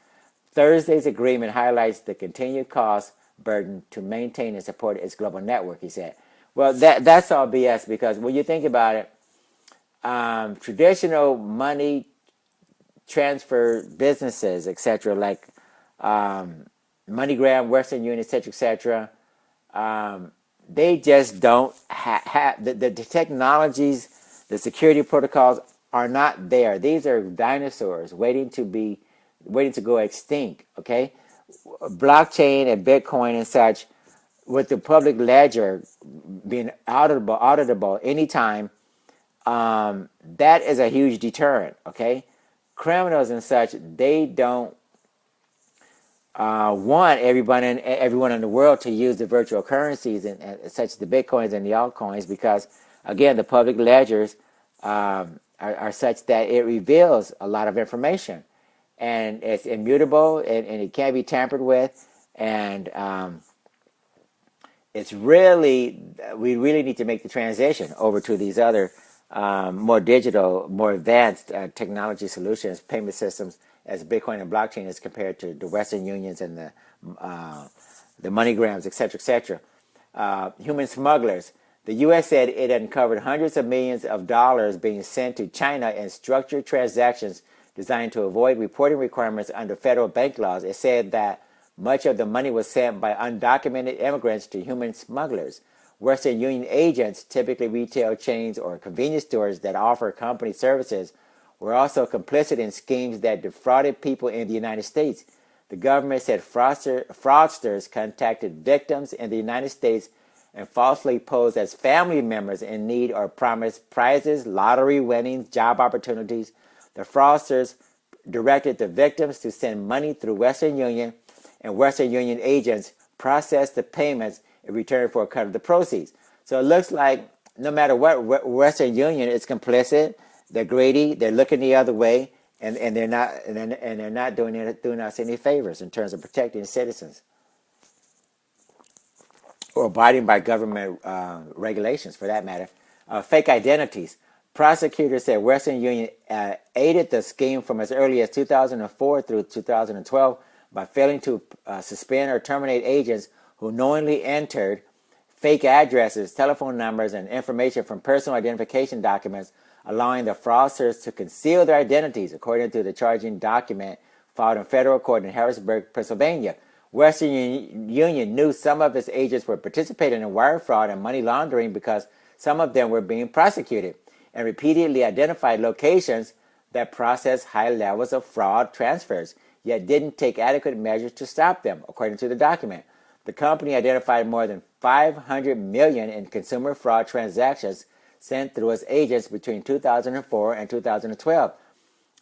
Thursday's agreement highlights the continued cost burden to maintain and support its global network, he said. Well, that's all BS, because when you think about it, traditional money transfer businesses, etc., like MoneyGram, Western Union, etc., they just don't have the technologies, the security protocols are not there. These are dinosaurs waiting to go extinct. Okay, blockchain and Bitcoin and such, with the public ledger being auditable anytime, that is a huge deterrent. Okay, criminals and such, they don't want everyone in the world to use the virtual currencies and such as the Bitcoins and the altcoins, because again, the public ledgers are such that it reveals a lot of information, and it's immutable, and it can't be tampered with, and we really need to make the transition over to these other more digital, more advanced technology solutions, payment systems, as Bitcoin and blockchain is compared to the Western Unions and the MoneyGrams, etc. Human smugglers. The U.S. said it uncovered hundreds of millions of dollars being sent to China in structured transactions designed to avoid reporting requirements under federal bank laws. It said that much of the money was sent by undocumented immigrants to human smugglers. Western Union agents, typically retail chains or convenience stores that offer company services, were also complicit in schemes that defrauded people in the United States. The government said fraudsters contacted victims in the United States and falsely posed as family members in need or promised prizes, lottery winnings, job opportunities. The fraudsters directed the victims to send money through Western Union, and Western Union agents processed the payments in return for a cut of the proceeds. So it looks like no matter what, Western Union is complicit. They're greedy. They're looking the other way. and they're not doing us any favors in terms of protecting citizens or abiding by government regulations, for that matter. Fake identities. Prosecutors said Western Union aided the scheme from as early as 2004 through 2012 by failing to suspend or terminate agents who knowingly entered fake addresses, telephone numbers, and information from personal identification documents, allowing the fraudsters to conceal their identities, according to the charging document filed in federal court in Harrisburg, Pennsylvania. Western Union knew some of its agents were participating in wire fraud and money laundering because some of them were being prosecuted, and repeatedly identified locations that processed high levels of fraud transfers, yet didn't take adequate measures to stop them, according to the document. The company identified more than 500 million in consumer fraud transactions sent through its agents between 2004 and 2012.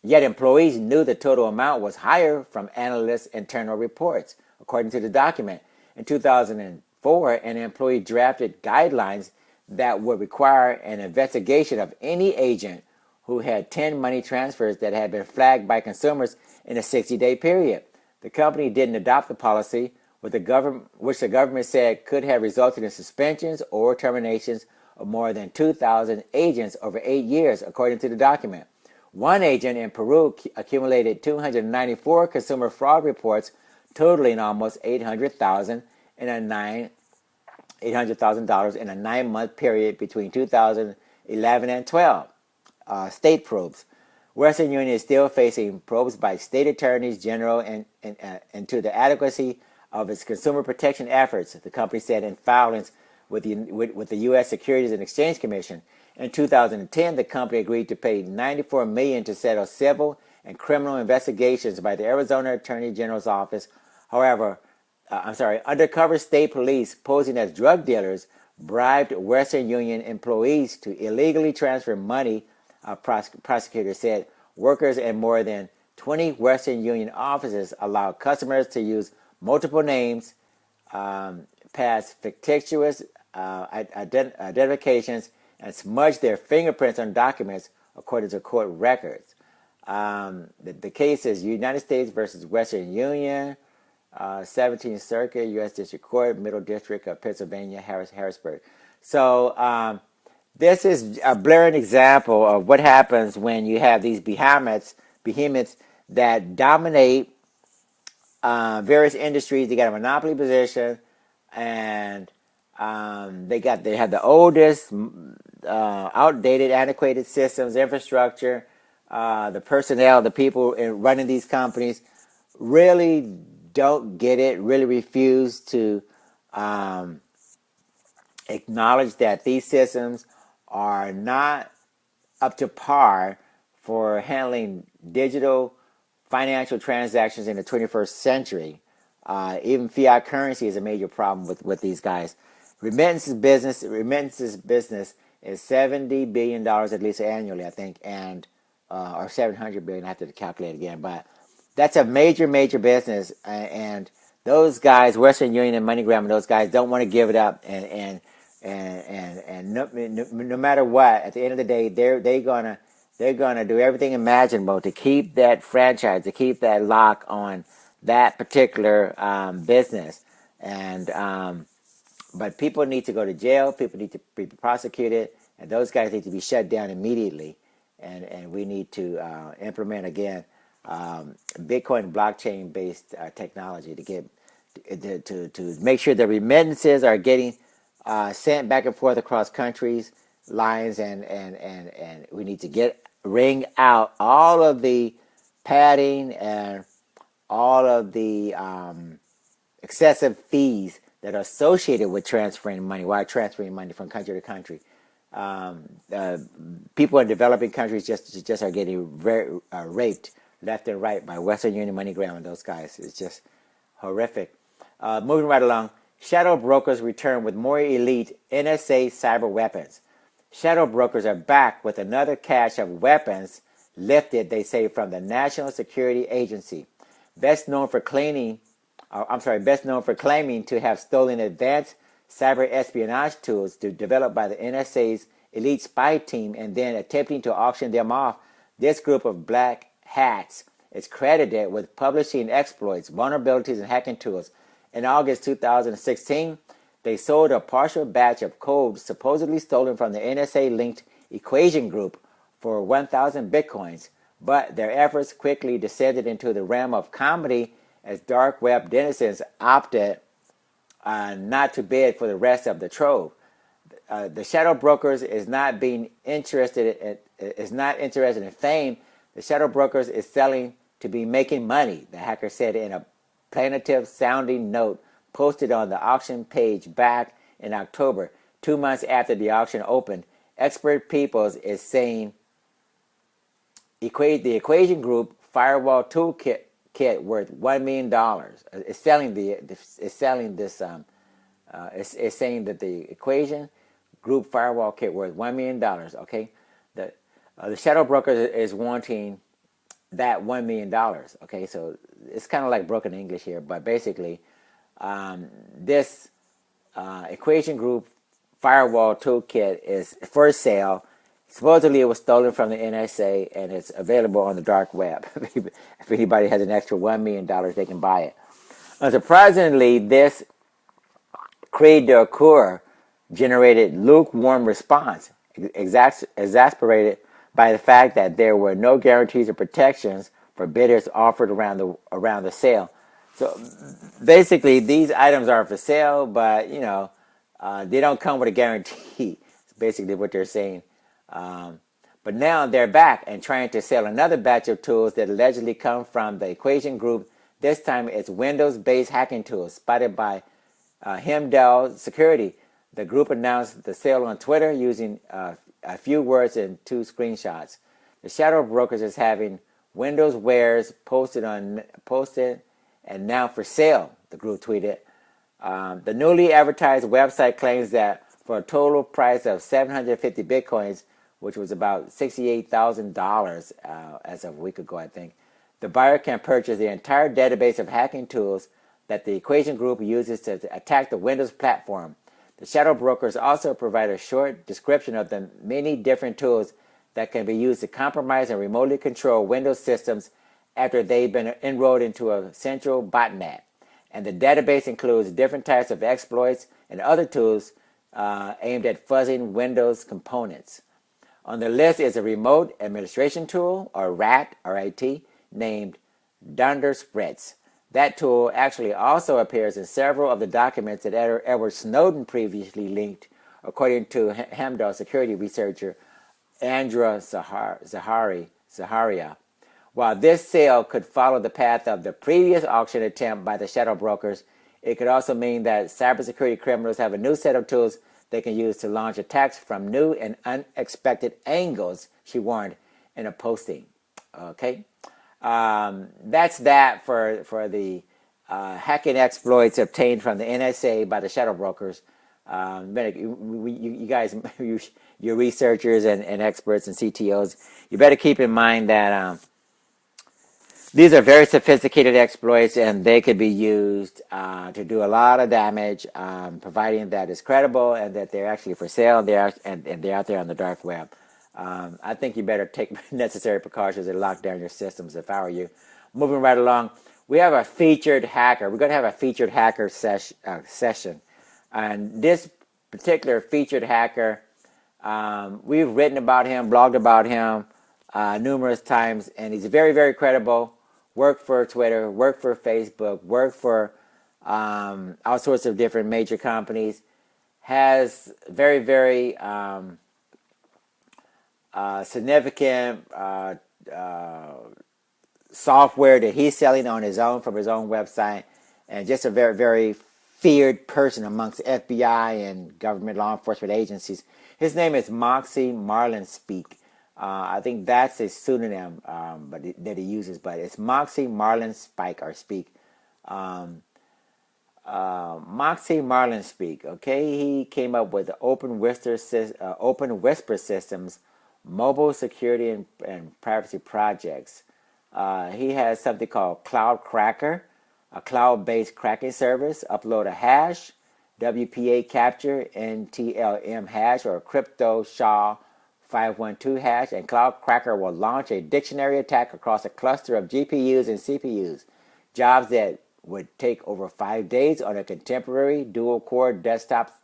Yet employees knew the total amount was higher from analysts' internal reports, according to the document. In 2004, an employee drafted guidelines that would require an investigation of any agent who had 10 money transfers that had been flagged by consumers in a 60-day period. The company didn't adopt the policy, which the government said could have resulted in suspensions or terminations of more than 2,000 agents over 8 years, according to the document. One agent in Peru accumulated 294 consumer fraud reports, totaling almost $800,000 in a 9-month period between 2011 and 12. State probes. Western Union is still facing probes by state attorneys general into the adequacy of its consumer protection efforts, the company said in filings with the U.S. Securities and Exchange Commission. In 2010, the company agreed to pay $94 million to settle civil and criminal investigations by the Arizona Attorney General's office. However, undercover state police posing as drug dealers bribed Western Union employees to illegally transfer money, prosecutors said. Workers in more than 20 Western Union offices allowed customers to use multiple names, pass fictitious identifications, and smudge their fingerprints on documents, according to court records. The case is United States versus Western Union, 17th Circuit, U.S. District Court, Middle District of Pennsylvania, Harrisburg. So this is a blaring example of what happens when you have these behemoths that dominate various industries. They got a monopoly position, and they have the oldest, outdated, antiquated systems, infrastructure. The personnel, the people running these companies really don't get it, really refuse to acknowledge that these systems are not up to par for handling digital financial transactions in the 21st century. Even fiat currency is a major problem with these guys. Remittances business is $70 billion at least annually, I think, and or $700 billion. I have to calculate again, but that's a major business. And those guys, Western Union and MoneyGram, and those guys don't want to give it up. And no matter what, at the end of the day, they're gonna do everything imaginable to keep that franchise, to keep that lock on that particular business. And but people need to go to jail. People need to be prosecuted, and those guys need to be shut down immediately. And we need to implement again Bitcoin blockchain based technology to get to make sure the remittances are getting sent back and forth across countries lines, and we need to ring out all of the padding and all of the excessive fees that are associated with transferring money, wire transferring money from country to country. People in developing countries just are getting raped left and right by Western Union, MoneyGram, and those guys. It's just horrific. Moving right along, shadow brokers return with more elite NSA cyber weapons. Shadow brokers are back with another cache of weapons lifted, they say, from the National Security Agency, best known for claiming to have stolen advanced cyber espionage tools developed by the NSA's elite spy team and then attempting to auction them off. This group of black Hats is credited with publishing exploits, vulnerabilities, and hacking tools. In August 2016, they sold a partial batch of code supposedly stolen from the NSA-linked Equation Group for 1,000 bitcoins, but their efforts quickly descended into the realm of comedy as dark web denizens opted not to bid for the rest of the trove. The shadow brokers is not interested in fame. The shadow brokers is selling to be making money, the hacker said in a plaintive sounding note posted on the auction page back in October, 2 months after the auction opened. Expert Peoples is saying the Equation Group firewall toolkit worth $1 million. It's saying that the Equation Group firewall kit worth $1 million. Okay, the shadow broker is wanting that $1 million. Okay, so it's kind of like broken English here, but basically, this Equation Group firewall toolkit is for sale. Supposedly, it was stolen from the NSA, and it's available on the dark web. If anybody has an extra $1 million, they can buy it. Unsurprisingly, this cri de coeur generated lukewarm response, exasperated by the fact that there were no guarantees or protections for bidders offered around the sale. So basically, these items are for sale, but they don't come with a guarantee. It's basically what they're saying. But now they're back and trying to sell another batch of tools that allegedly come from the Equation Group. This time it's Windows-based hacking tools spotted by Hemdell Security. The group announced the sale on Twitter using a few words and 2 screenshots. The shadow brokers is having Windows wares posted and now for sale, the group tweeted. The newly advertised website claims that for a total price of 750 bitcoins, which was about $68,000 as of a week ago, I think, the buyer can purchase the entire database of hacking tools that the Equation Group uses to attack the Windows platform. The shadow brokers also provide a short description of the many different tools that can be used to compromise and remotely control Windows systems after they've been enrolled into a central botnet. And the database includes different types of exploits and other tools aimed at fuzzing Windows components. On the list is a remote administration tool, or RAT, R-A-T, named Dunderspritz. That tool actually also appears in several of the documents that Edward Snowden previously leaked, according to Hemdall security researcher Andra Zaharia. While this sale could follow the path of the previous auction attempt by the shadow brokers, it could also mean that cybersecurity criminals have a new set of tools they can use to launch attacks from new and unexpected angles, she warned in a posting. Okay, that's that for the hacking exploits obtained from the NSA by the shadow brokers. You guys, you're researchers and experts and CTOs. You better keep in mind that these are very sophisticated exploits, and they could be used to do a lot of damage, providing that it's credible and that they're actually for sale. And they're out there on the dark web. I think you better take necessary precautions and lock down your systems if I were you. Moving right along, we have a featured hacker. We're going to have a featured hacker session. And this particular featured hacker, we've written about him, blogged about him numerous times, and he's very, very credible. Worked for Twitter, worked for Facebook, worked for all sorts of different major companies. Has very, very significant software that he's selling on his own from his own website, and just a very, very feared person amongst FBI and government law enforcement agencies. His name is Moxie Marlinspeak. I think that's his pseudonym that he uses, but it's Moxie Marlinspike or Speak. Moxie Marlinspeak. Okay, he came up with the Open Whisper Systems mobile security and privacy projects. He has something called Cloud Cracker, a cloud-based cracking service. Upload a hash, WPA capture, NTLM hash, or crypto SHA 512 hash, and Cloud Cracker will launch a dictionary attack across a cluster of GPUs and CPUs, jobs that would take over 5 days on a contemporary dual-core desktop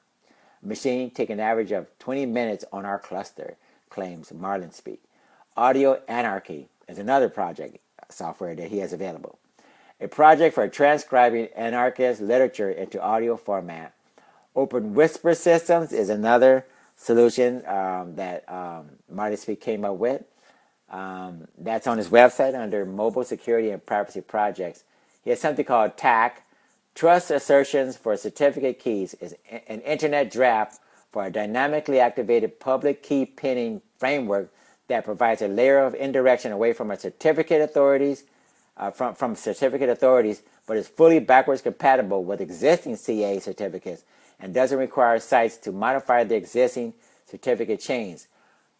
machine, take an average of 20 minutes on our cluster, claims Marlin Speak. Audio Anarchy is another project software that he has available. A project for transcribing anarchist literature into audio format. Open Whisper Systems is another solution that Marlin Speak came up with. That's on his website under Mobile Security and Privacy Projects. He has something called TAC, Trust Assertions for Certificate Keys, is an internet draft for a dynamically activated public key pinning framework that provides a layer of indirection away from certificate authorities, but is fully backwards compatible with existing CA certificates and doesn't require sites to modify the existing certificate chains.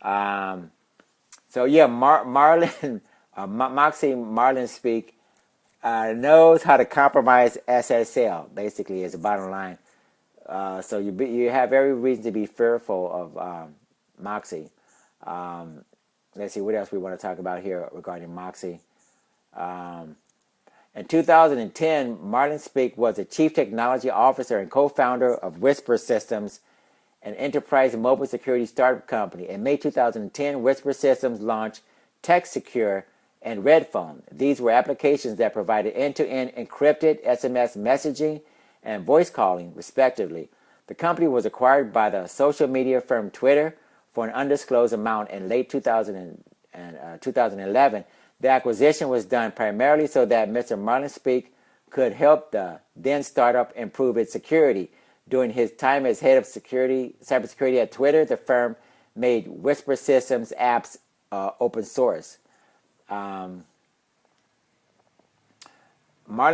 Marlin Speak knows how to compromise SSL, basically, is the bottom line. So you have every reason to be fearful of Moxie. Let's see what else we want to talk about here regarding Moxie. In 2010, Marlin Speak was the Chief Technology Officer and co-founder of Whisper Systems, an enterprise mobile security startup company. In May 2010, Whisper Systems launched TextSecure and Redphone. These were applications that provided end-to-end encrypted SMS messaging and voice calling, respectively. The company was acquired by the social media firm Twitter for an undisclosed amount in late 2011. The acquisition was done primarily so that Mr. Marlin Speak could help the then startup improve its security. During his time as head of cybersecurity at Twitter, the firm made Whisper Systems apps open source. Marlin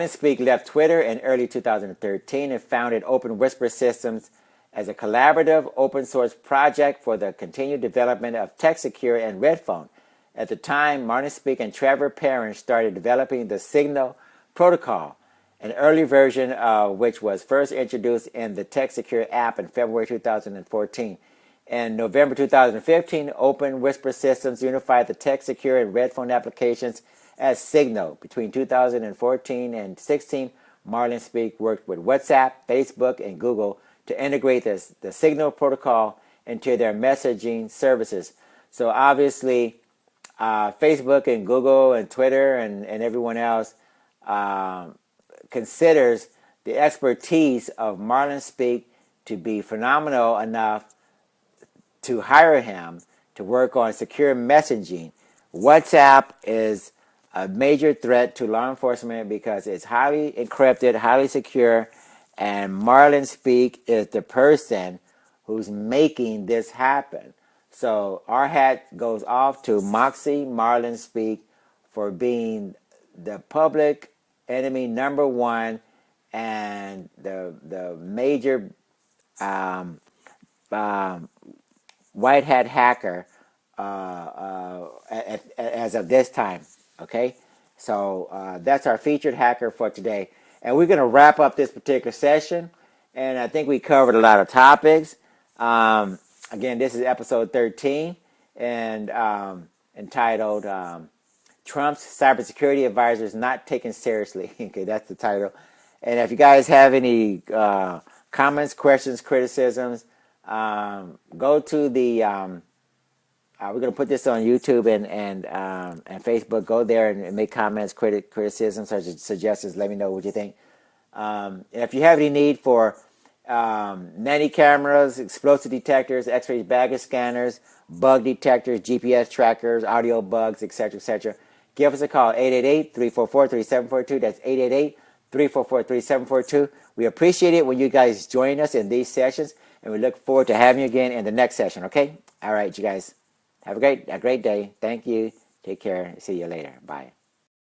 Speak left Twitter in early 2013 and founded Open Whisper Systems as a collaborative open source project for the continued development of TextSecure and Redphone. At the time, Marlin Speak and Trevor Perrin started developing the Signal protocol, an early version of which was first introduced in the TextSecure app in February 2014. In November 2015, Open Whisper Systems unified the TextSecure and Redphone applications as Signal. Between 2014 and 16, Marlin Speak worked with WhatsApp, Facebook, and Google to integrate the Signal protocol into their messaging services. So obviously, Facebook and Google and Twitter and everyone else considers the expertise of Marlin Speak to be phenomenal enough to hire him to work on secure messaging. WhatsApp is a major threat to law enforcement because it's highly encrypted, highly secure, and Marlin Speak is the person who's making this happen. So our hat goes off to Moxie Marlin Speak for being the public enemy number one and the major white hat hacker as of this time. Okay, so that's our featured hacker for today, and we're going to wrap up this particular session. And I think we covered a lot of topics. Again, this is episode 13 and entitled Trump's Cybersecurity Advisors Not Taken Seriously. Okay, that's the title. And if you guys have any comments, questions, criticisms, go to the... we're going to put this on YouTube and Facebook. Go there and make comments, criticisms, or suggestions. Let me know what you think. And if you have any need for nanny cameras, explosive detectors, X-ray baggage scanners, bug detectors, GPS trackers, audio bugs, etc., give us a call, 888-344-3742. That's 888-344-3742. We appreciate it when you guys join us in these sessions, and we look forward to having you again in the next session, okay? All right, you guys. Have a great day. Thank you. Take care. See you later. Bye.